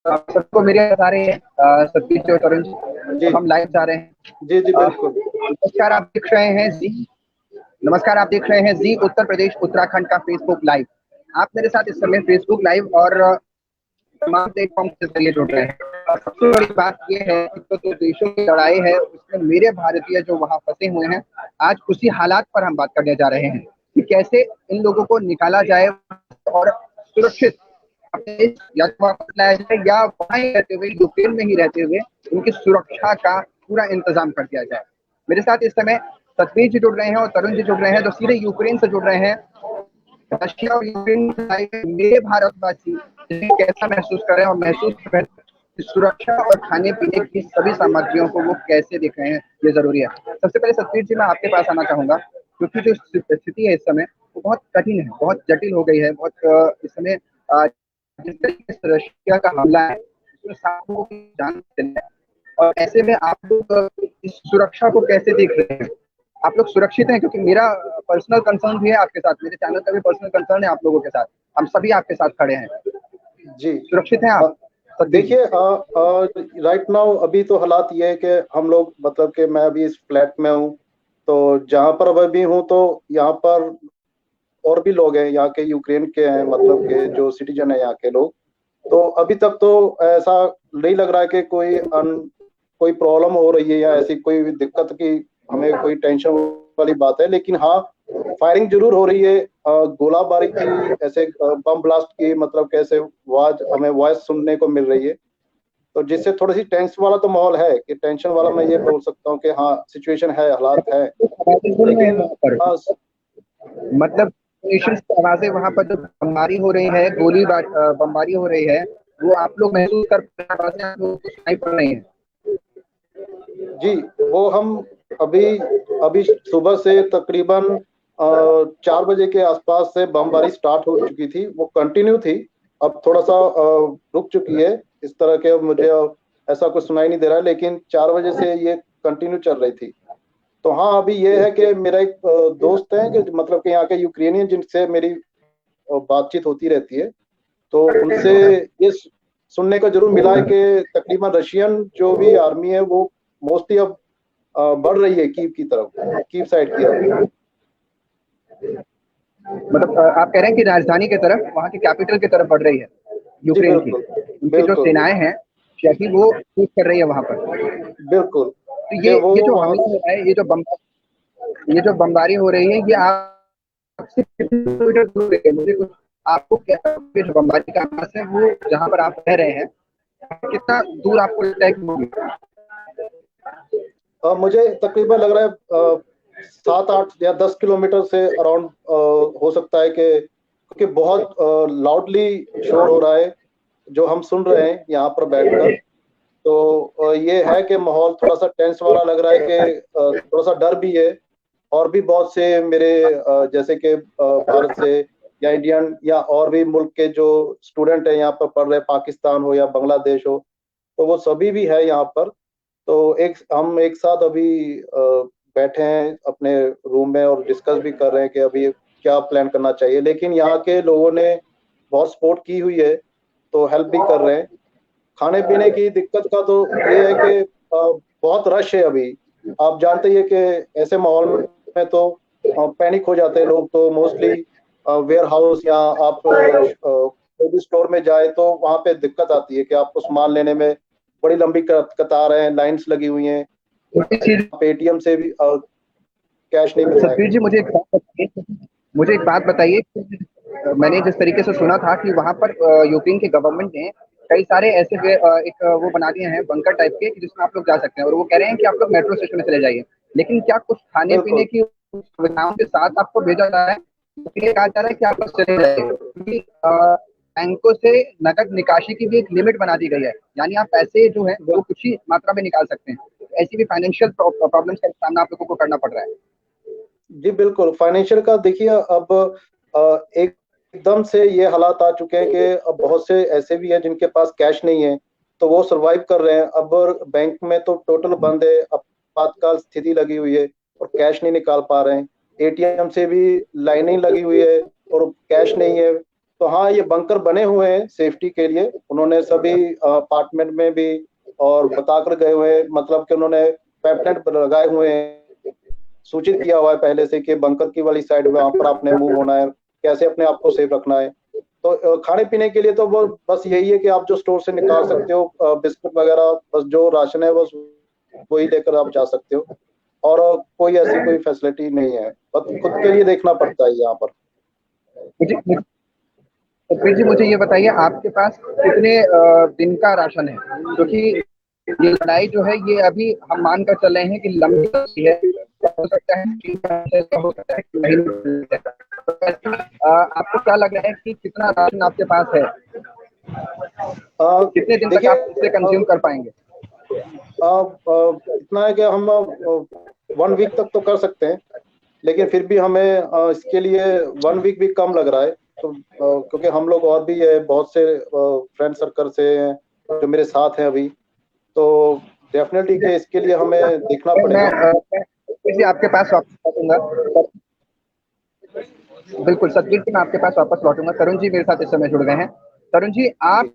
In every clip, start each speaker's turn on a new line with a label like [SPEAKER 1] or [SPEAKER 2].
[SPEAKER 1] आप सबको मेरे आ रहे हैं सतीश और तरुण जी।
[SPEAKER 2] जी
[SPEAKER 1] अब हम लाइव जा रहे हैं।
[SPEAKER 2] जी जी बिल्कुल।
[SPEAKER 1] नमस्कार, आप देख रहे हैं जी। नमस्कार, आप देख रहे हैं जी उत्तर प्रदेश उत्तराखंड का फेसबुक लाइव। आप मेरे साथ इस समय फेसबुक लाइव और तमाम प्लेटफॉर्म के जरिए जुड़ रहे हैं। और सबसे बड़ी बात यह है कि जो देशों की लड़ाई है उसमें मेरे भारतीय जो वहाँ फंसे हुए हैं, आज उसी हालात पर हम बात करने जा रहे हैं कि कैसे इन लोगों को निकाला जाए और सुरक्षित अपने देश या तो वापस लाया जाए या वहाँ ही रहते हुए, यूक्रेन में ही रहते हुए उनकी सुरक्षा का पूरा इंतजाम कर दिया जाए। मेरे साथ इस समय सतवीर जी जुड़ रहे हैं और तरुण जी जुड़ रहे हैं जो सीधे यूक्रेन से जुड़ रहे हैं। रशिया और यूक्रेन मेरे भारतवासी कैसा महसूस कर रहे हैं और महसूस कर रहे हैं कि सुरक्षा और खाने पीने की सभी सामग्रियों को वो कैसे देख रहे हैं, ये जरूरी है। सबसे पहले सतवीर जी मैं आपके पास आना चाहूंगा, क्योंकि जो स्थिति है इस समय वो बहुत कठिन है, बहुत जटिल हो गई है। बहुत इस समय जिस तरीके से रशिया का हमला है उसमें 7 लोगों की जान चली है। और ऐसे में आप लोग इस सुरक्षा को कैसे देख रहे हैं? आप लोग सुरक्षित हैं? क्योंकि मेरा पर्सनल कंसर्न भी है आपके साथ, मेरे चैनल का भी पर्सनल कंसर्न है आप लोगों के साथ। हम सभी आपके साथ खड़े हैं।
[SPEAKER 2] जी
[SPEAKER 1] सुरक्षित हैं आप सतीश जी?
[SPEAKER 2] देखिए, राइट नाउ अभी तो हालात ये है कि हम लोग मतलब कि मैं अभी इस फ्लैट में हूँ, तो जहाँ पर अभी हूँ तो यहाँ पर और भी लोग हैं यहाँ के, यूक्रेन के हैं, मतलब के जो सिटीजन है यहाँ के लोग। तो अभी तक तो ऐसा नहीं लग रहा है कि कोई प्रॉब्लम हो रही है या ऐसी कोई दिक्कत की हमें कोई टेंशन वाली बात है। लेकिन हाँ, फायरिंग जरूर हो रही है, गोलाबारी की, ऐसे बम ब्लास्ट की, मतलब कैसे आवाज हमें वॉइस सुनने को मिल रही है। तो जिससे थोड़ी सी टेंस वाला तो माहौल है, कि टेंशन वाला मैं ये बोल सकता हूँ कि हाँ सिचुएशन है, हालात है।
[SPEAKER 1] सुन रहे हैं
[SPEAKER 2] लेकिन
[SPEAKER 1] वहाँ पर,
[SPEAKER 2] हाँ
[SPEAKER 1] मतलब नेशंस की आवाजें वहाँ पर जो बमबारी हो रही है, बमबारी हो रही है, वो आप लोग महसूस कर पा रहे हैं? आवाजें आप लोगों को सुनाई पड़ रही हैं?
[SPEAKER 2] जी, वो हम अभी अभी सुबह से तकरीबन 4 बजे के आसपास से बमबारी स्टार्ट हो चुकी थी, वो कंटिन्यू थी। अब थोड़ा सा रुक चुकी है, इस तरह के मुझे ऐसा कुछ सुनाई नहीं दे रहा है, लेकिन 4 बजे से ये कंटिन्यू चल रही थी। तो हाँ, अभी ये है कि मेरा एक दोस्त है कि मतलब कि यहाँ के यूक्रेनियन, जिनसे मेरी बातचीत होती रहती है, तो उनसे ये सुनने को जरूर मिला है कि तकरीबन रशियन जो भी आर्मी है वो मोस्टली अब बढ़ रही है कीव की तरफ, कीव साइड की तरफ।
[SPEAKER 1] मतलब आप कह रहे हैं कि राजधानी की तरफ, वहाँ की कैपिटल की तरफ बढ़ रही है
[SPEAKER 2] जी
[SPEAKER 1] यूक्रेन की?
[SPEAKER 2] बिल्कुल
[SPEAKER 1] उनकी जो
[SPEAKER 2] बिल्कुल
[SPEAKER 1] सेनाएं हैं शहरी, वो कूच कर रही है वहाँ पर।
[SPEAKER 2] बिल्कुल।
[SPEAKER 1] तो
[SPEAKER 2] कि वो
[SPEAKER 1] ये जो
[SPEAKER 2] वहां
[SPEAKER 1] हमला हो रहा है, ये जो बमबारी हो रही है, ये आपसे कितने किलोमीटर दूर है? मुझे कुछ आपको क्या, ये जो बमबारी का आवाज है वो जहाँ पर आप रह रहे हैं, कितना दूर आपको लगता है कि होगी?
[SPEAKER 2] मुझे तकरीबन लग रहा है 7 8 या 10 किलोमीटर से अराउंड हो सकता है, कि क्योंकि बहुत लाउडली शोर हो रहा है जो हम सुन रहे हैं यहाँ पर बैठकर। तो ये है कि माहौल थोड़ा सा टेंस वाला लग रहा है, कि थोड़ा सा डर भी है। और भी बहुत से मेरे जैसे कि भारत से या इंडियन या और भी मुल्क के जो स्टूडेंट हैं यहाँ पर पढ़ रहे, पाकिस्तान हो या बांग्लादेश हो, तो वो सभी भी है यहाँ पर। तो हम एक साथ अभी बैठे हैं अपने रूम में और डिस्कस भी कर रहे हैं कि अभी क्या प्लान करना चाहिए। लेकिन यहाँ के लोगों ने बहुत सपोर्ट की हुई है, तो हेल्प भी कर रहे हैं। खाने पीने की दिक्कत का तो ये है कि बहुत रश है अभी। आप जानते ही है कि ऐसे माहौल में तो पैनिक हो जाते हैं लोग, तो मोस्टली वेयर हाउस या आप कोई भी स्टोर में जाए तो वहाँ पे दिक्कत आती है कि आपको सामान लेने में बड़ी लंबी कतार है, लाइंस लगी हुई हैं, पेटीएम से भी कैश नहीं मिलता है।
[SPEAKER 1] सतवीर जी, मुझे एक बात बताइए कि मैंने जिस तरीके से सुना था कि वहाँ पर यूक्रेन के गवर्नमेंट ने कई सारे ऐसे एक वो बना दिए हैं बंकर टाइप के, जिसमें आप लोग जा सकते हैं, और वो कह रहे हैं कि आप लोग मेट्रो स्टेशन में चले जाइए। लेकिन क्या कुछ खाने पीने
[SPEAKER 2] बिल्कुल
[SPEAKER 1] की सुविधाओं के साथ आपको भेजा जा रहा है? इसलिए कहा जा रहा है कि आप लोग चले जाइए, क्योंकि बैंकों से नकद निकासी की भी एक लिमिट बना दी गई है, यानी आप पैसे जो है वो कुछ ही मात्रा में निकाल सकते हैं। तो ऐसी भी फाइनेंशियल प्रॉब्लम्स का सामना आप लोगों को करना पड़ रहा है।
[SPEAKER 2] जी बिल्कुल। फाइनेंशियल का देखिए, अब एकदम से ये हालात आ चुके हैं कि अब बहुत से ऐसे भी हैं जिनके पास कैश नहीं है, तो वो सरवाइव कर रहे हैं। अब बैंक में तो टोटल बंद है, आपातकाल स्थिति लगी हुई है और कैश नहीं निकाल पा रहे हैं। एटीएम से भी लाइनें लगी हुई है और कैश नहीं है। तो हाँ, ये बंकर बने हुए हैं सेफ्टी के लिए, उन्होंने सभी अपार्टमेंट में भी और बताकर गए हुए हैं, मतलब कि उन्होंने पैम्पलेट लगाए हुए हैं, सूचित किया हुआ है पहले से कि बंकर की वाली साइड वहां पर आपने मूव होना है, कैसे अपने आप को सेफ रखना है। तो खाने पीने के लिए तो वो बस यही है कि आप जो स्टोर से निकाल सकते हो बिस्कुट वगैरह, बस जो राशन है बस वही लेकर आप जा सकते हो, और कोई ऐसी कोई फैसिलिटी नहीं है, बस खुद के लिए देखना पड़ता है यहाँ पर।
[SPEAKER 1] मुझे जी मुझे ये बताइए, आपके पास कितने दिन का राशन है? क्योंकि ये लड़ाई जो है ये अभी हम मान कर चल रहे हैं कि लंबी है, हो सकता है 3 महीने का, हो सकता है कि महीने का। तो आपको क्या लग रहा है कि कितना राशन आपके पास है? कितने दिन तक आप इसे कंज्यूम कर पाएंगे?
[SPEAKER 2] इतना है कि हम 1 वीक तक तो कर सकते हैं, लेकिन फिर भी हमें इसके लिए 1 वीक भी कम लग रहा है। तो क्योंकि हम लोग और भी है, बहुत से फ्रेंड सर्कल से जो मेरे साथ हैं अभी, तो डेफिनेटली कि इसके लिए हमें देखना पड़ेगा।
[SPEAKER 1] मैं आपके पास वापस लौटूंगा, बिल्कुल सतवीर जी, मैं आपके पास वापस लौटूंगा। तरुण जी मेरे साथ इस समय जुड़ गए हैं। तरुण जी, आप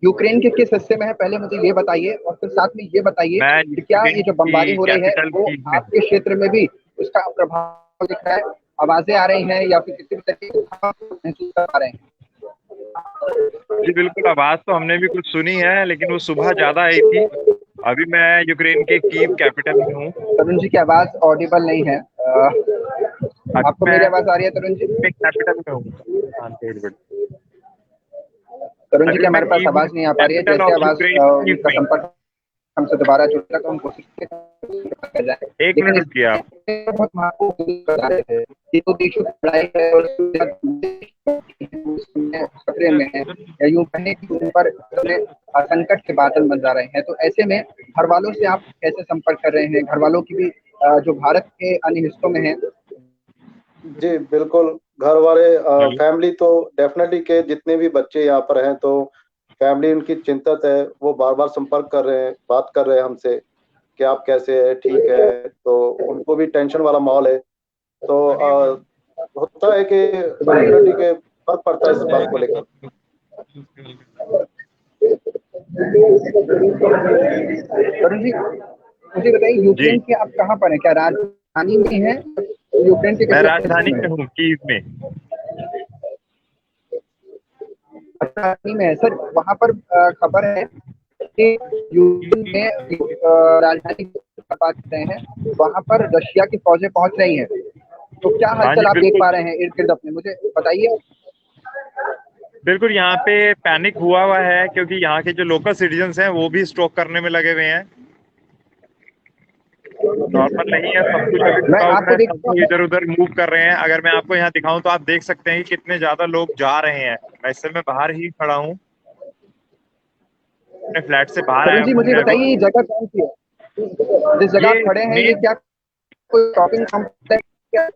[SPEAKER 1] यूक्रेन के किस हिस्से में है, पहले मुझे ये बताइए, और फिर साथ में ये बताइए कि क्या ये जो बमबारी हो रही है वो आपके क्षेत्र में भी उसका प्रभाव दिख रहा है? आवाजें आ रही हैं या फिर किसी भी तरीके से महसूस कर पा रहे हैं?
[SPEAKER 3] जी बिल्कुल, आवाज तो हमने भी कुछ सुनी है, लेकिन वो सुबह ज्यादा आई थी। अभी मैं यूक्रेन के कीव कैपिटल में हूँ।
[SPEAKER 1] तरुण जी की आवाज ऑडिबल नहीं है। आपको मेरी आवाज आ रही है तरुण जी?
[SPEAKER 3] कैपिटल में हूँ।
[SPEAKER 1] तरुण जी की हमारे पास आवाज नहीं आ पा रही है। जैसे आवाज का संपर्क हमसे दोबारा जुड़ने का हम कोशिश करें।
[SPEAKER 3] एक मिनट रुकिए आप।
[SPEAKER 1] बहुत महत्वपूर्ण है, ये तो देशों की लड़ाई है और खतरे में है, या यूं कहें कि उन पर संकट के बादल मंडरा रहे हैं। तो ऐसे में घर वालों से आप कैसे संपर्क कर रहे हैं? घर वालों की भी जो भारत के अन्य हिस्सों में है।
[SPEAKER 2] जी बिल्कुल, घर वाले फैमिली तो डेफिनेटली के जितने भी बच्चे यहाँ पर हैं, तो फैमिली उनकी चिंतित है, वो बार बार संपर्क कर रहे हैं, बात कर रहे हैं हमसे कि आप कैसे हैं, ठीक है। तो उनको भी टेंशन वाला माहौल है। तो होता है कि डेफिनेटली के फर्क पड़ता है इस बात को लेकर।
[SPEAKER 1] तरुण जी, मुझे बताइए, यूक्रेन के आप कहाँ पर हैं? क्या राजधानी में हैं? यूक्रेन के
[SPEAKER 3] मैं राजधानी में हूँ, कीव में।
[SPEAKER 1] राजधानी में है सर। वहाँ पर खबर है कि यूक्रेन में राजधानी बात करते हैं, वहाँ पर रशिया की फौजें पहुंच रही हैं। तो क्या हलचल आप देख पा रहे हैं इर्द गिर्द अपने, मुझे बताइए।
[SPEAKER 3] बिल्कुल, यहाँ पे पैनिक हुआ है, क्योंकि यहाँ के जो लोकल सिटीजन्स हैं वो भी स्टॉक करने में लगे हुए हैं। नॉर्मल नहीं है सब कुछ, अभी
[SPEAKER 1] मैं आपको
[SPEAKER 3] सब इधर उधर मूव कर रहे हैं। अगर मैं आपको यहाँ दिखाऊं तो आप देख सकते हैं कि कितने ज्यादा लोग जा रहे हैं। मैं इस समय बाहर ही खड़ा हूँ, अपने फ्लैट से बाहर आया
[SPEAKER 1] जी
[SPEAKER 3] हूँ।
[SPEAKER 1] मुझे बताइए, ये जगह कौन सी है जिस जगह आप खड़े हैं? ये क्या कोई शॉपिंग कॉम्प्लेक्स है?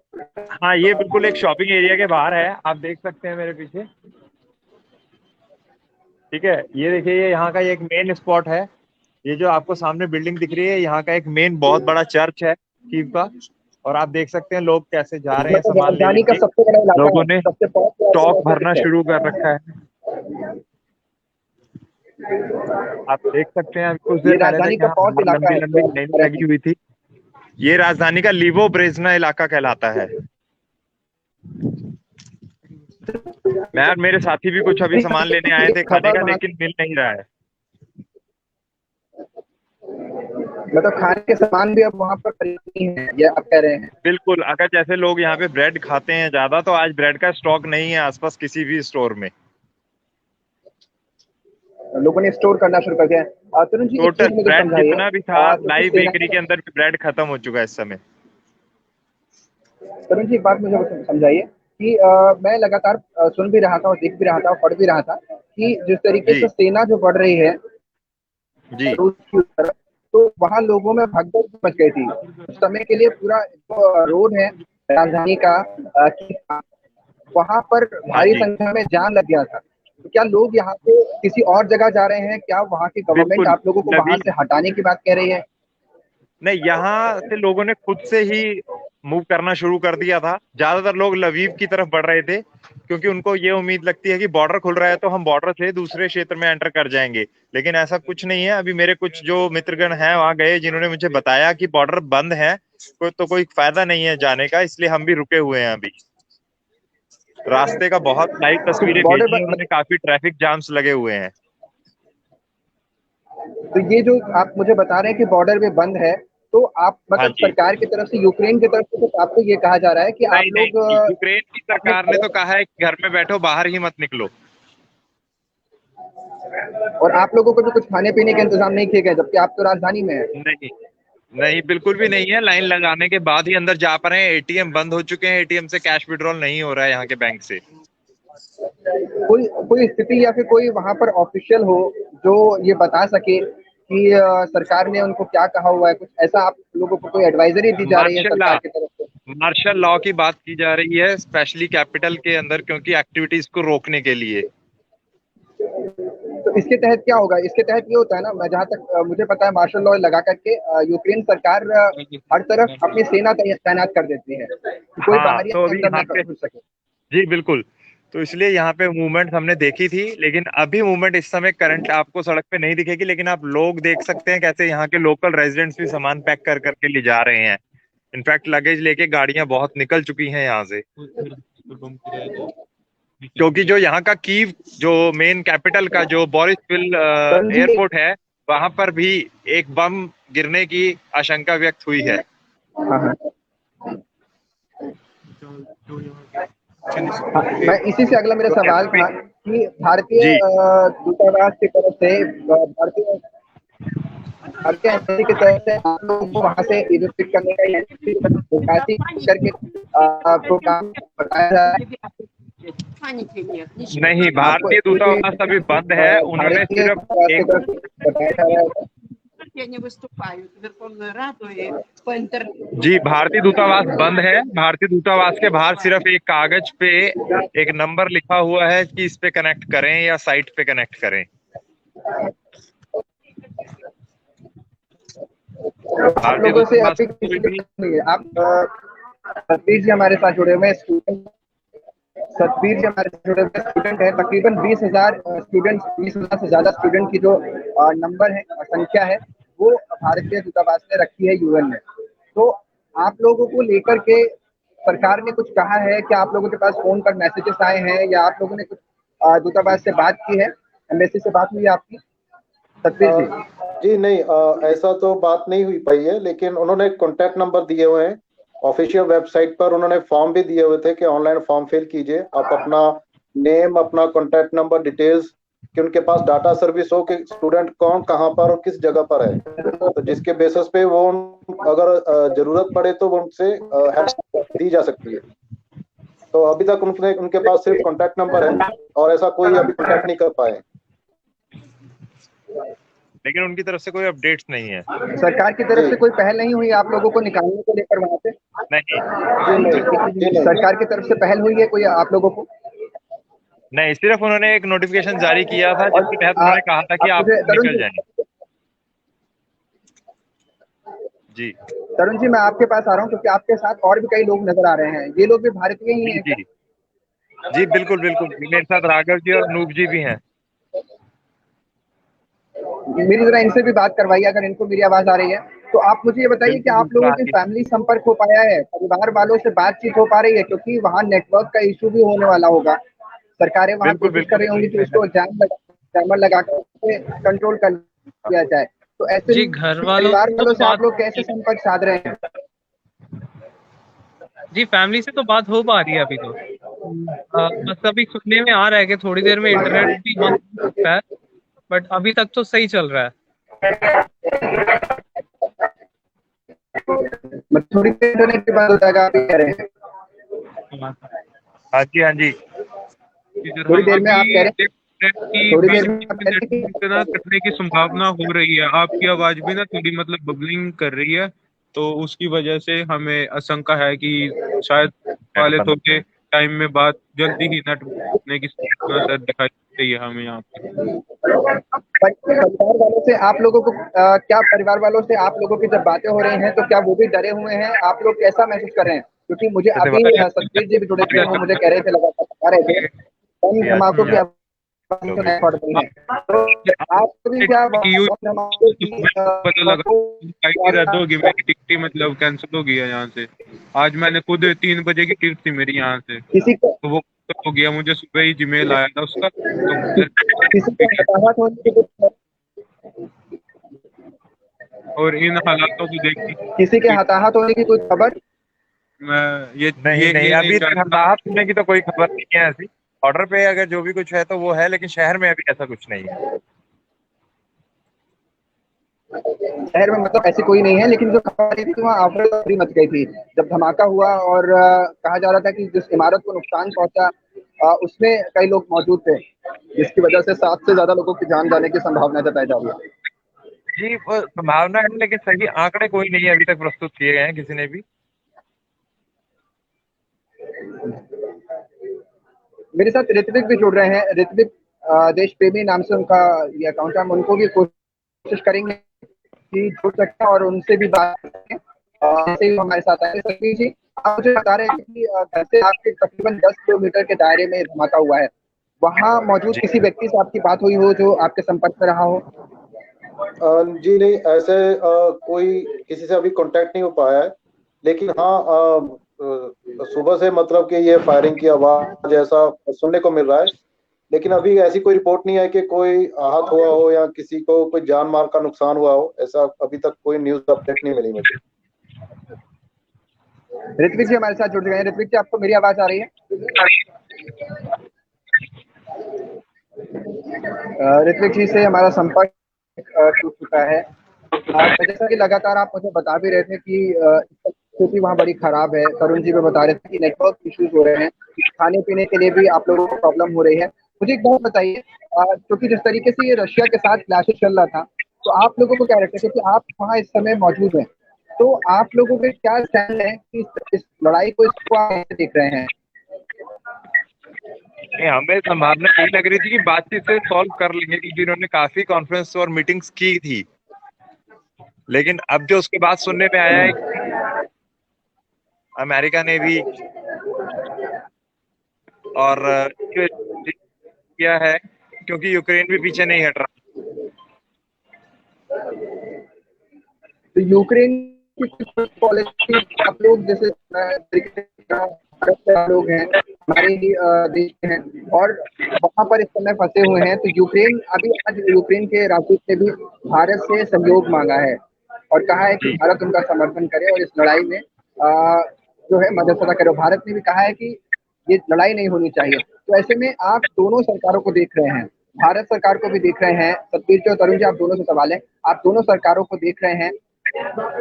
[SPEAKER 3] हाँ, ये बिल्कुल एक शॉपिंग एरिया के बाहर है, आप देख सकते हैं मेरे पीछे। ठीक है, ये देखिए, ये यहाँ का एक मेन स्पॉट है। ये जो आपको सामने बिल्डिंग दिख रही है, यहाँ का एक मेन बहुत बड़ा चर्च है कीव का। और आप देख सकते हैं लोग कैसे जा रहे हैं सामान लेने के लिए।
[SPEAKER 1] सबसे बड़ा इलाका
[SPEAKER 3] लोगों ने स्टॉक भरना
[SPEAKER 1] है।
[SPEAKER 3] शुरू कर रखा है। आप देख सकते हैं, कुछ देर पहले तक यहाँ बहुत लंबी लंबी लाइन लगी हुई थी। ये राजधानी का लिवो ब्रेजना इलाका कहलाता है। मैं और मेरे साथी भी कुछ अभी सामान लेने आए थे खाने का, लेकिन मिल नहीं रहा है।
[SPEAKER 1] मतलब खाने के सामान भी अब वहाँ पर खरीदनी है, ये आप कह रहे हैं?
[SPEAKER 3] बिल्कुल, अगर जैसे लोग यहाँ पे ब्रेड खाते हैं ज्यादा, तो आज ब्रेड का स्टॉक नहीं है आसपास किसी भी स्टोर में।
[SPEAKER 1] लोगों ने स्टोर करना शुरू कर दिया है। तरुण जी, एक चीज मुझे
[SPEAKER 3] ब्रेड
[SPEAKER 1] समझाइए।
[SPEAKER 3] जितना भी था, लाइव बेकरी के अंदर भी ब्रेड खत्म हो चुका है इस समय।
[SPEAKER 1] तरुण जी, एक बात मुझे समझाइए कि मैं लगातार सुन भी रहा था और देख भी रहा था और पढ़ भी रहा था कि जिस तरीके से सेना जो बढ़ रही है
[SPEAKER 3] जी,
[SPEAKER 1] रूस की तरफ, तो वहाँ लोगों में भगदड़ मच गई थी। उस समय के लिए पूरा रोड है राजधानी का, वहाँ पर भारी संख्या में जाम लग गया था। तो क्या लोग यहाँ से किसी और जगह जा रहे हैं? क्या वहाँ की गवर्नमेंट आप लोगों को वहाँ से हटाने की बात कह रही है?
[SPEAKER 3] नहीं, यहाँ से लोगों ने खुद से ही मूव करना शुरू कर दिया था। ज्यादातर लोग लवीव की तरफ बढ़ रहे थे क्योंकि उनको ये उम्मीद लगती है कि बॉर्डर खुल रहा है तो हम बॉर्डर से दूसरे क्षेत्र में एंटर कर जाएंगे, लेकिन ऐसा कुछ नहीं है। अभी मेरे कुछ जो मित्रगण हैं वहां गए, जिन्होंने मुझे बताया कि बॉर्डर बंद है, तो कोई फायदा नहीं है जाने का, इसलिए हम भी रुके हुए हैं। अभी रास्ते का बहुत लाइव
[SPEAKER 1] तो
[SPEAKER 3] तस्वीरें
[SPEAKER 1] बॉर्डर
[SPEAKER 3] भेजी हैं उन्होंने, काफी ट्रैफिक जाम्स लगे हुए हैं।
[SPEAKER 1] तो ये जो आप मुझे बता रहे हैं कि बॉर्डर भी बंद है, तो आप
[SPEAKER 3] हाँ
[SPEAKER 1] मतलब
[SPEAKER 3] जी।
[SPEAKER 1] सरकार की तरफ से, यूक्रेन की तरफ से तो आपको ये कहा जा रहा है कि आप
[SPEAKER 3] नहीं
[SPEAKER 1] लोग
[SPEAKER 3] नहीं, यूक्रेन की
[SPEAKER 1] अपने
[SPEAKER 3] सरकार ने तो कहा है कि घर में बैठो, बाहर ही मत निकलो।
[SPEAKER 1] और आप लोगों को भी कुछ खाने पीने के इंतजाम नहीं किए गए, जबकि आप तो राजधानी में है।
[SPEAKER 3] नहीं नहीं, बिल्कुल भी नहीं है। लाइन लगाने के बाद ही अंदर जा पा रहे हैं। एटीएम बंद हो चुके हैं, एटीएम से कैश विड्रॉल नहीं हो रहा है यहाँ के बैंक से।
[SPEAKER 1] कोई कोई स्थिति या फिर कोई वहां पर ऑफिशियल हो जो ये बता सके कि सरकार ने उनको क्या कहा हुआ है, कुछ ऐसा आप लोगों को कोई एडवाइजरी दी जा रही है
[SPEAKER 3] मार्शल लॉ,
[SPEAKER 1] सरकार की तरफ से?
[SPEAKER 3] मार्शल लॉ की बात की जा रही है, स्पेशली कैपिटल के अंदर, क्योंकि एक्टिविटीज को रोकने के लिए।
[SPEAKER 1] तो इसके तहत क्या होगा? इसके तहत ये होता है ना, मैं जहाँ तक मुझे पता है, मार्शल लॉ लगा करके यूक्रेन सरकार हर तरफ अपनी सेना तैनात कर देती है कि कोई
[SPEAKER 3] हाँ,
[SPEAKER 1] बाहरी
[SPEAKER 3] तो अभी
[SPEAKER 1] अंदर
[SPEAKER 3] यहाँ
[SPEAKER 1] न
[SPEAKER 3] पे,
[SPEAKER 1] घुस सके।
[SPEAKER 3] जी बिल्कुल, तो इसलिए यहाँ पे मूवमेंट हमने देखी थी, लेकिन अभी मूवमेंट इस समय करंट आपको सड़क पे नहीं दिखेगी, लेकिन आप लोग देख सकते हैं कैसे यहाँ के लोकल रेजिडेंट्स भी सामान पैक कर करके ले जा रहे हैं। इनफैक्ट लगेज लेके गाड़ियां बहुत निकल चुकी हैं यहाँ से, क्योंकि जो यहाँ का कीव, जो मेन कैपिटल का जो बोरिसविल
[SPEAKER 1] तरुण जी,
[SPEAKER 3] एयरपोर्ट है, वहां पर भी एक बम गिरने की आशंका व्यक्त हुई है।
[SPEAKER 1] हाँ हाँ, मैं इसी से अगला मेरा
[SPEAKER 3] तो
[SPEAKER 1] सवाल
[SPEAKER 3] एसपी,
[SPEAKER 1] था कि भारतीय
[SPEAKER 3] जी
[SPEAKER 1] दूतावास की तरफ से, भारतीय भारतीय एम्बेसी की तरफ से आप लोगों को वहां से इवेक्यूएट करने का या निकासी करके प्रोग्राम बताया जा रहा है?
[SPEAKER 3] नहीं,
[SPEAKER 1] आपको
[SPEAKER 3] भारतीय
[SPEAKER 1] कोई
[SPEAKER 3] दूतावास अभी बंद है। उन्होंने
[SPEAKER 1] भारतीय
[SPEAKER 3] सिर्फ
[SPEAKER 1] दूतावास की
[SPEAKER 3] एक,
[SPEAKER 1] तरफ से बताया जा रहा है?
[SPEAKER 4] Они выступают в Верховную Раду и по интернету.
[SPEAKER 3] जी भारतीय दूतावास बंद है। भारतीय दूतावास के बाहर सिर्फ एक कागज पे एक नंबर लिखा हुआ है कि इस पे कनेक्ट करें या साइट पे कनेक्ट करें।
[SPEAKER 1] आप
[SPEAKER 3] भारतीय
[SPEAKER 1] लोगों से
[SPEAKER 3] दूतावास
[SPEAKER 1] अभी
[SPEAKER 3] कोई
[SPEAKER 1] किसी
[SPEAKER 3] भी,
[SPEAKER 1] नहीं है। आप सतबीर जी हमारे साथ जुड़े हुए हैं, स्टूडेंट। सतबीर जी हमारे साथ जुड़े हुए स्टूडेंट है। तकरीबन 20,000 स्टूडेंट, 20,000 से ज्यादा स्टूडेंट की जो नंबर है, संख्या है, वो भारतीय दूतावास ने रखी है यूएन में। तो आप लोगों को लेकर के सरकार ने कुछ कहा है? क्या आप लोगों के पास फोन पर मैसेजेस आए हैं, या आप लोगों ने कुछ दूतावास से बात की है, एम्बेसी से बात हुई है आपकी, सतबीर जी?
[SPEAKER 2] जी नहीं, ऐसा तो बात नहीं हुई पाई है, लेकिन उन्होंने कॉन्टैक्ट नंबर दिए हुए हैं ऑफिशियल वेबसाइट पर। उन्होंने फॉर्म भी दिए हुए थे कि ऑनलाइन फॉर्म फिल कीजिए, आप अपना नेम, अपना कॉन्टैक्ट नंबर, डिटेल्स, कि उनके पास डाटा सर्विस हो कि स्टूडेंट कौन, कहाँ पर और किस जगह पर है, तो जिसके बेसिस पे वो अगर जरूरत पड़े तो वो उनसे हेल्प दी जा सकती है। तो अभी तक उनके पास सिर्फ कॉन्टैक्ट नंबर है और ऐसा कोई अभी कॉन्टैक्ट नहीं कर पाए।
[SPEAKER 3] लेकिन उनकी तरफ से कोई अपडेट्स नहीं है।
[SPEAKER 1] सरकार की तरफ से कोई पहल नहीं हुई आप लोगों को निकालने को लेकर वहां से?
[SPEAKER 3] नहीं
[SPEAKER 1] सरकार की तरफ से पहल हुई है कोई आप लोगों को?
[SPEAKER 3] नहीं, सिर्फ उन्होंने एक नोटिफिकेशन जारी किया था जिसके तहत उन्होंने कहा था कि आप
[SPEAKER 1] मुझे
[SPEAKER 3] निकल जाएं। जी
[SPEAKER 1] तरुण जी, मैं आपके पास आ रहा हूँ क्योंकि आपके साथ और भी कई लोग नजर आ रहे हैं। ये लोग भी भारतीय ही हैं
[SPEAKER 3] जी
[SPEAKER 1] क्या?
[SPEAKER 3] जी बिल्कुल बिल्कुल, मेरे साथ राघव जी और अनूप जी भी हैं।
[SPEAKER 1] मेरी जरा इनसे भी बात करवाइए अगर इनको मेरी आवाज आ रही है तो। आप मुझे ये बताइए कि
[SPEAKER 3] बिल्कुल
[SPEAKER 1] आप
[SPEAKER 3] बिल्कुल
[SPEAKER 1] लोगों की
[SPEAKER 3] आगे।
[SPEAKER 1] फैमिली संपर्क हो पाया है, परिवार वालों से बातचीत हो पा रही है? क्योंकि वहाँ नेटवर्क का इशू भी होने वाला होगा। सरकारें वहाँ
[SPEAKER 3] बिल्कुल
[SPEAKER 1] कोशिश कर
[SPEAKER 3] बिल्कुल
[SPEAKER 1] रही होंगी कि उसको जैमर लगा कर कंट्रोल कर लिया जाए। तो ऐसे
[SPEAKER 5] जी,
[SPEAKER 1] में
[SPEAKER 5] घर वालों
[SPEAKER 1] परिवार वालों से आप
[SPEAKER 5] बात,
[SPEAKER 1] लोग कैसे संपर्क साध रहे हैं?
[SPEAKER 5] जी फैमिली से तो बात हो पा रही है अभी तो। बस अभी सुनने में आ रहा है कि थोड़ी देर में इंटरनेट भी बंद हो सकता है, बट अभी तक तो सही चल रहा है।
[SPEAKER 1] थोड़ी देर इंटरनेट की बात हो जाएगा आप कह रहे हैं?
[SPEAKER 3] हाँ जी हाँ जी,
[SPEAKER 1] थोड़ी देर में आप कह रहे हैं, थोड़ी देर में आप कह रहे हैं
[SPEAKER 6] इतना कटने की संभावना हो रही है। आपकी आवाज भी ना थोड़ी मतलब बबलिंग कर रही है, तो उसकी वजह से हमें आशंका है कि शायद वाले थोड़े टाइम में बात जल्दी ही नटने की संभावना सर दिखाई देती है हमें यहाँ पर।
[SPEAKER 1] परिवार वालों से आप लोगों को क्या परिवार वालों से आप लोगों की जब बातें हो रही हैं तो क्या वो भी डरे हुए हैं? आप लोग कैसा महसूस कर रहे हैं? क्योंकि मुझे
[SPEAKER 3] जैसे
[SPEAKER 1] अभी
[SPEAKER 3] बताया
[SPEAKER 1] सतबीर जी भी जुड़े थे, वो मुझे कह रहे थे, लगातार बता रहे थे बम धमाकों की आवाज़ सुनाई पड़ रही है। तो आपको भी क्या बम धमाकों की
[SPEAKER 6] पता लगा फ्लाइट रद्द होगी, मेरी टिकट मतलब कैंसिल हो गई है यहाँ से। आज मैंने खुद 3 बजे की टिकट थी मेरी यहाँ से,
[SPEAKER 1] किसी को
[SPEAKER 6] तो वो हो गया। मुझे सुबह ही जीमेल आया था उसका, तो मैं
[SPEAKER 1] किसी को हताहत होने की कुछ
[SPEAKER 6] और इन हालातों को देख के
[SPEAKER 1] किसी के हताहत होने की कोई खबर?
[SPEAKER 6] मैं
[SPEAKER 3] नहीं नहीं,
[SPEAKER 6] ये
[SPEAKER 3] अभी तक
[SPEAKER 6] चाहता।
[SPEAKER 3] हताहत होने की तो कोई खबर नहीं है ऐसी। ऑर्डर पे अगर जो भी कुछ है तो वो है, लेकिन शहर में अभी ऐसा कुछ नहीं है।
[SPEAKER 1] शहर में मतलब ऐसी कोई नहीं है, लेकिन जो खबर आई थी वहाँ अफरा तफरी मच गई थी जब धमाका हुआ और कहा जा रहा था कि जिस इमारत को नुकसान पहुंचा उसमें कई लोग मौजूद थे, जिसकी वजह से 7 से ज्यादा लोगों की जान जाने की संभावना जताई जा रही है।
[SPEAKER 3] जी, वो संभावना है, लेकिन सही आंकड़े कोई नहीं अभी तक प्रस्तुत किए गए हैं किसी ने भी।
[SPEAKER 1] मेरे साथ ऋत्विक भी जुड़ रहे हैं। ऋत्विक देश प्रेमी नाम से उनका ये अकाउंट है, हम उनको भी कोशिश करेंगे कि जुड़ सकते हैं और उनसे भी बात करें। ऐसे ही हमारे साथ आए सतीश जी, आप मुझे बता रहे थे कि घर से आपके तकरीबन 10 किलोमीटर के दायरे में धमाका हुआ है। वहाँ मौजूद
[SPEAKER 3] जी
[SPEAKER 1] किसी व्यक्ति से आपकी बात हुई हो जो आपके संपर्क में रहा हो?
[SPEAKER 2] जी नहीं, ऐसे कोई किसी से अभी कांटेक्ट नहीं हो पाया है, लेकिन हाँ सुबह से मतलब कि ये फायरिंग की आवाज ऐसा सुनने को मिल रहा है, लेकिन अभी ऐसी कोई रिपोर्ट नहीं है कि कोई आहत हुआ हो या किसी को कोई जान माल का नुकसान हुआ हो। ऐसा अभी तक कोई न्यूज अपडेट नहीं मिली मुझे।
[SPEAKER 1] ऋत्विक जी हमारे साथ जुड़ गए हैं। ऋत्विक जी, आपको मेरी आवाज आ रही है? ऋत्विक जी से हमारा संपर्क टूट चुका है। जैसा कि लगातार आप मुझे बता भी रहे थे कि स्थिति वहाँ बड़ी खराब है। तरुण जी भी बता रहे थे कि नेटवर्क इश्यूज हो रहे हैं, खाने पीने के लिए भी आप लोगों को प्रॉब्लम हो रही है। मुझे एक बात बताइए, क्योंकि जिस तरीके से ये रशिया के साथ क्लैशेस चल रहा था, तो आप लोगों को क्या लगता है, क्योंकि आप वहाँ इस समय मौजूद हैं, तो आप लोगों के क्या स्टैंड है कि इस लड़ाई को, इसको आप कैसे देख रहे हैं?
[SPEAKER 3] हमें संभावना यही लग रही थी कि बातचीत से सॉल्व कर लेंगे, क्योंकि इन्होंने काफी कॉन्फ्रेंस और मीटिंग्स की थी। लेकिन अब जो उसके बाद सुनने में आया है कि अमेरिका ने भी और किया है, क्योंकि यूक्रेन भी पीछे नहीं हट रहा।
[SPEAKER 1] तो यूक्रेन की कुछ पॉलिसी आप लोग जैसे लोग हैं हमारे ही देश के हैं और वहां पर इस समय फंसे हुए हैं, तो यूक्रेन अभी आज यूक्रेन के राजदूत ने भी भारत से सहयोग मांगा है और कहा है कि भारत उनका समर्थन करे और इस लड़ाई में जो है मदद करे। भारत ने भी कहा है कि ये लड़ाई नहीं होनी चाहिए। तो ऐसे में आप दोनों सरकारों को देख रहे हैं, भारत सरकार को भी देख रहे हैं। सतबीर जी और तरुण जी, आप दोनों से सवाल है, आप दोनों सरकारों को देख रहे हैं,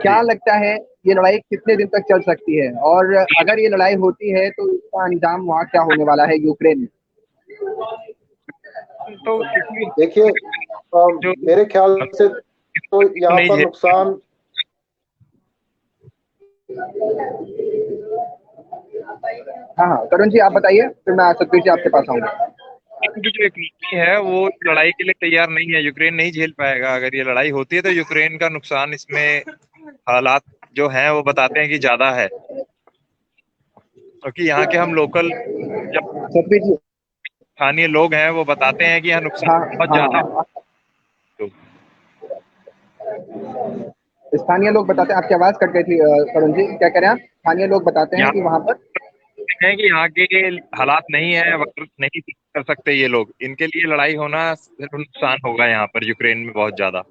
[SPEAKER 1] क्या लगता है ये लड़ाई कितने दिन तक चल सकती है और अगर ये लड़ाई होती है तो इसका अंजाम वहाँ क्या होने वाला है यूक्रेन में?
[SPEAKER 3] तो
[SPEAKER 2] देखिए, मेरे ख्याल से तो यहाँ पर नुकसान
[SPEAKER 1] हाँ, तरुण जी आप बताइए, फिर मैं सतबीर जी आपके पास आऊंगा।
[SPEAKER 3] की जो इकोनॉमी है वो लड़ाई के लिए तैयार नहीं है। यूक्रेन नहीं झेल पाएगा। अगर ये लड़ाई होती है तो यूक्रेन का नुकसान इसमें हालात जो हैं वो बताते हैं कि ज्यादा है, क्योंकि यहाँ के हम लोकल
[SPEAKER 1] सतबीर जी,
[SPEAKER 3] स्थानीय लोग हैं वो बताते हैं कि यहाँ नुकसान बहुत ज्यादा है।
[SPEAKER 1] स्थानीय लोग बताते हैं, आपकी आवाज कट गई थी तरुण जी, क्या कह रहे हैं आप? स्थानीय लोग बताते हैं कि वहाँ पर
[SPEAKER 3] है कि यहाँ के हालात नहीं है, वर्क नहीं कर सकते ये लोग। इनके लिए लड़ाई होना सिर्फ नुकसान होगा यहाँ पर यूक्रेन में बहुत ज्यादा।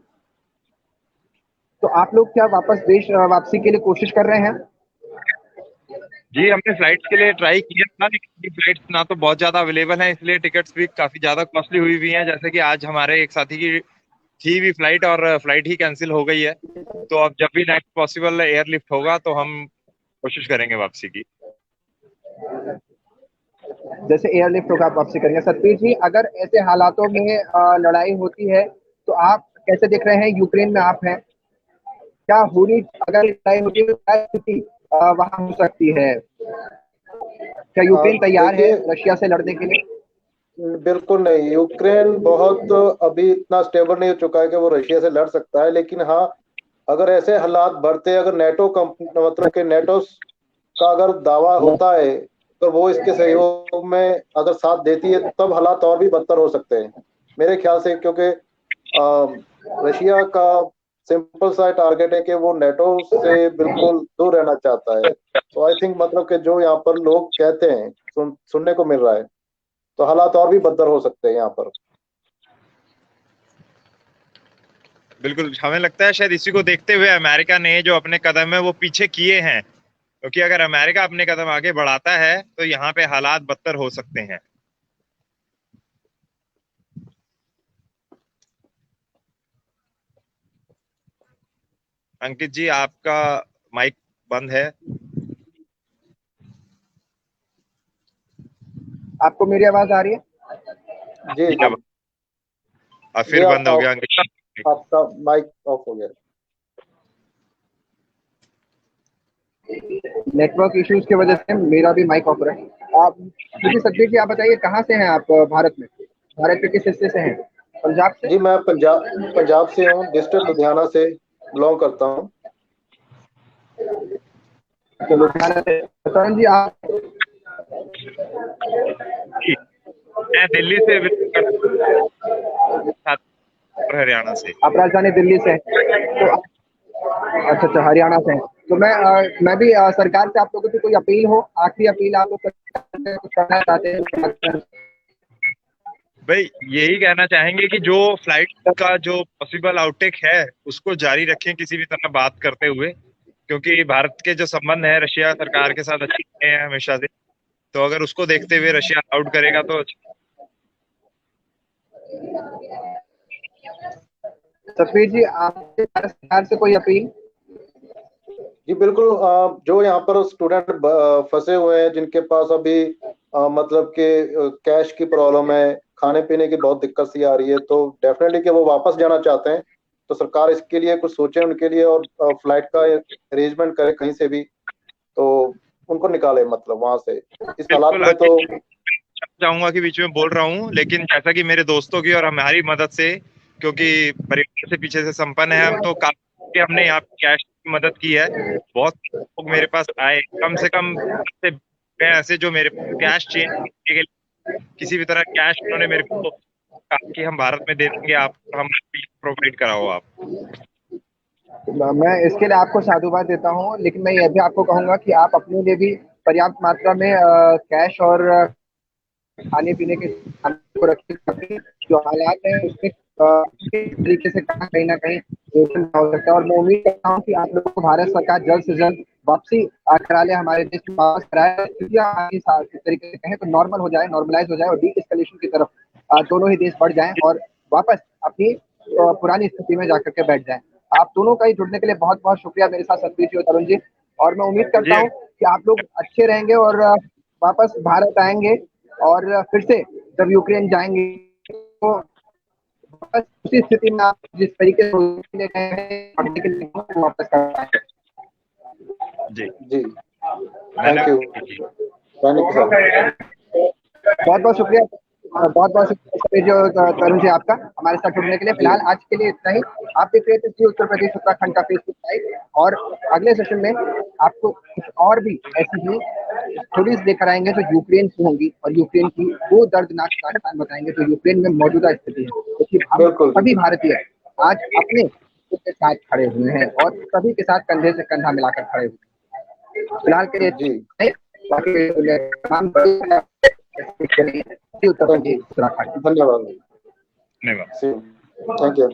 [SPEAKER 1] तो आप लोग क्या वापस देश वापसी के लिए कोशिश कर रहे हैं?
[SPEAKER 3] जी, हमने फ्लाइट्स के लिए ट्राई किया था, लेकिन फ्लाइट्स ना तो बहुत ज्यादा अवेलेबल हैं, इसलिए टिकट्स भी काफी ज्यादा कॉस्टली हुई हुई हैं। जैसे कि आज हमारे एक साथी की थी भी फ्लाइट और फ्लाइट ही कैंसिल हो गई है। तो अब जब भी नेक्स्ट पॉसिबल एयरलिफ्ट होगा तो हम कोशिश करेंगे वापसी की।
[SPEAKER 1] जैसे एयरलिफ्ट होगा आप वापसी करेंगे। सतबीर जी, अगर ऐसे हालातों में लड़ाई होती है तो आप कैसे देख रहे हैं? यूक्रेन में आप हैं, क्या होनी, अगर लड़ाई होती है तो क्या स्थिति वहाँ हो सकती है? क्या यूक्रेन तैयार है
[SPEAKER 2] देखिए,
[SPEAKER 1] रशिया से लड़ने के लिए?
[SPEAKER 2] बिल्कुल नहीं। यूक्रेन बहुत अभी इतना स्टेबल नहीं हो चुका है कि वो रशिया से लड़ सकता है, लेकिन हाँ, अगर ऐसे हालात बढ़ते, अगर नेटो मतलब कि नेटो का अगर दावा होता है तो वो इसके सहयोग में अगर साथ देती है तब हालात और भी बदतर हो सकते हैं मेरे ख्याल से, क्योंकि रशिया का सिंपल सा टारगेट है कि वो नेटो से बिल्कुल दूर रहना चाहता है। तो आई थिंक मतलब कि जो यहाँ पर लोग कहते हैं, सुनने को मिल रहा है, तो हालात और भी बदतर हो सकते हैं यहाँ पर।
[SPEAKER 3] बिल्कुल, हमें लगता है शायद इसी को देखते हुए अमेरिका ने जो अपने कदम है वो पीछे किए हैं, क्योंकि अगर अमेरिका अपने कदम आगे बढ़ाता है तो यहाँ पे हालात बदतर हो सकते हैं। अंकित जी, आपका माइक बंद है।
[SPEAKER 1] आपको मेरी आवाज आ रही है?
[SPEAKER 2] जी जी,
[SPEAKER 3] अब फिर बंद हो गया अंकित।
[SPEAKER 2] आपका माइक ऑफ हो गया।
[SPEAKER 1] नेटवर्क इश्यूज की वजह से मेरा भी माइक ऑफ रहा है। आप मुझे सतबीर जी आप बताइए, कहाँ से हैं आप भारत में? भारत के किस हिस्से से हैं? पंजाब से?
[SPEAKER 2] जी, मैं पंजाब से हूँ, डिस्ट्रिक्ट लुधियाना से बिलोंग करता हूँ।
[SPEAKER 1] तो लुधियाना से। तरुण जी आप?
[SPEAKER 3] मैं दिल्ली से हरियाणा से।
[SPEAKER 1] आप राजधानी दिल्ली से हैं। तो अच्छा, हरियाणा से हैं। तो मैं भी सरकार से आप लोगों की कोई अपील हो, आखिरी अपील आप लोग कुछ करना चाहते हैं?
[SPEAKER 3] भाई यही कहना चाहेंगे कि जो फ्लाइट का जो पॉसिबल आउटेक है उसको जारी रखें किसी भी तरह बात करते हुए, क्योंकि भारत के जो संबंध है रशिया सरकार के साथ अच्छे रहे हैं हमेशा से, तो अगर उसको देखते हुए रशिया आउट करेगा तो
[SPEAKER 1] सतबीर जी आपसे भारत सरकार से कोई अपील?
[SPEAKER 2] जी बिल्कुल, जो यहाँ पर स्टूडेंट फंसे हुए हैं, जिनके पास अभी मतलब कि कैश की प्रॉब्लम है, खाने पीने की बहुत दिक्कत सी आ रही है, तो डेफिनेटली कि वो वापस जाना चाहते हैं, तो सरकार इसके लिए कुछ सोचे उनके लिए और फ्लाइट का अरेंजमेंट करे कहीं से भी, तो उनको निकाले मतलब वहां से इस हालात
[SPEAKER 3] बिल्कुल
[SPEAKER 2] में। तो
[SPEAKER 3] चाहूंगा कि बीच में बोल रहा हूँ, लेकिन जैसा कि मेरे दोस्तों की और हमारी मदद से, क्योंकि परिवार से पीछे से संपन्न है हम, तो काफी हमने यहाँ पे कैश की मदद की है। बहुत लोग मेरे पास आए, कम से कम से ऐसे जो मेरे कैश चेंज करने के लिए किसी भी तरह कैश उन्होंने मेरे को कहा कि हम भारत में दे देंगे, आप हम प्रोवाइड कराओ आप।
[SPEAKER 1] मैं इसके लिए आपको साधुवाद देता हूँ, लेकिन मैं यह भी आपको कहूंगा कि आप अपने लिए भी पर्याप्त मात्रा में कैश और खाने पीने के सामान को रखिए। जो हालात है उसमें किस तरीके से कहीं ना कहीं जोखिम हो सकता है, और मैं उम्मीद करता हूँ कि आप लोगों को भारत सरकार जल्द से जल्द वापसी करा ले, हमारे देश में वापस कराए, क्योंकि इस तरीके से कहें तो नॉर्मल हो जाए, नॉर्मलाइज हो जाए और डी एस्केलेशन की तरफ दोनों ही देश बढ़ जाएं और वापस अपनी पुरानी स्थिति में जाकर के बैठ जाएं। आप दोनों का ही जुड़ने के लिए बहुत बहुत शुक्रिया मेरे साथ सतबीर जी और तरुण जी, और मैं उम्मीद करता हूँ कि आप लोग अच्छे रहेंगे और वापस भारत आएंगे, और फिर से जब यूक्रेन जाएंगे तो वापस उसी स्थिति में आप जिस तरीके से गए हैं पढ़ने के लिए वापस कर।
[SPEAKER 3] जी
[SPEAKER 2] जी, थैंक यू सर।
[SPEAKER 1] बहुत बहुत शुक्रिया, बहुत बहुत शुक्रिया तरुण जी आपका हमारे साथ जुड़ने के लिए। फिलहाल आज के लिए इतना ही। आप देख रहे थे उत्तर प्रदेश उत्तराखंड का फेसबुक लाइव, और अगले सेशन में आपको कुछ और भी ऐसी ही स्टोरीज लेकर आएंगे जो यूक्रेन की होंगी, और यूक्रेन की वो दर्दनाक दास्तान बताएंगे जो यूक्रेन में मौजूदा स्थिति है, क्योंकि हम सभी भारतीय आज अपने के साथ खड़े हुए हैं और सभी के साथ कंधे से कंधा मिलाकर खड़े हुए हैं। फिलहाल के लिए उत्तर प्रदेश उत्तराखंड।
[SPEAKER 2] धन्यवाद,
[SPEAKER 3] धन्यवाद।
[SPEAKER 2] Thank you.